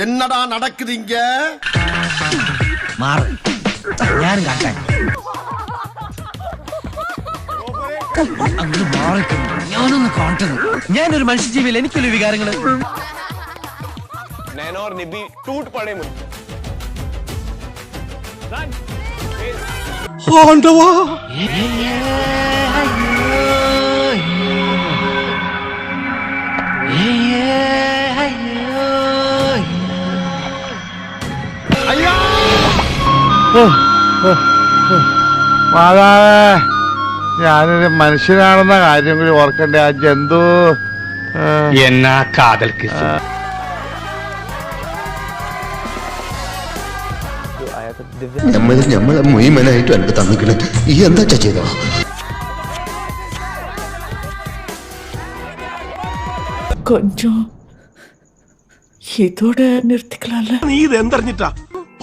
என்னடா நடக்குதுங்க? മാറ് ഞാനും കാട്ടെ അങ്ങോട്ട് മാറിക്കുന്നു. ഞാനൊന്ന് കാട്ടുന്നു. ഞാനൊരു മനുഷ്യജീവിയിൽ എനിക്കൊരു വികാരങ്ങള്. नैना और निब्बी टूट पड़े मुझसे। മാതാവേ, ഞാനൊരു മനുഷ്യനാണെന്ന കാര്യം കൂടി ഓർക്കണ്ടേ. ആ ജന്തു എന്നാ കാതൽ കിസ്. നമ്മളെ മുഴുവനായിട്ടും എനിക്ക് തന്നിക്കണേ. ഈ എന്താ ചെയ്തോ? கொஞ்சம் ഇതോட നിർത്തിക്കളല്ല. നീ ഇത് എന്തറിഞ്ഞിട്ടാ?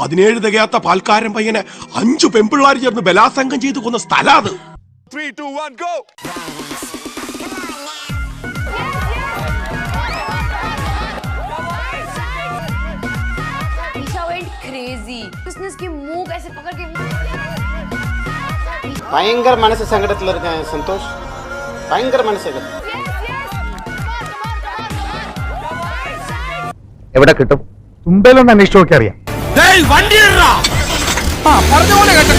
17 തികയാത്ത പാൽക്കാരൻ പയ്യനെ 5 പെൺപിള്ളാർ ചേർന്ന് ബലാത്സംഗം ചെയ്ത് കൊന്ന സ്ഥലം അത്. 3, 2, 1, go! Isha went crazy. उसने उसके मुंह कैसे पकड़ के ഭയങ്കര മനസ്സ് സങ്കടത്തിൽ സന്തോഷ്, ഭയങ്കര മനസ്സ്. എവിടെ കിട്ടും? തുമ്പയിലൊന്ന് അന്വേഷിച്ചു നോക്കി അറിയാം. പറഞ്ഞ പോലെ കേട്ടോ.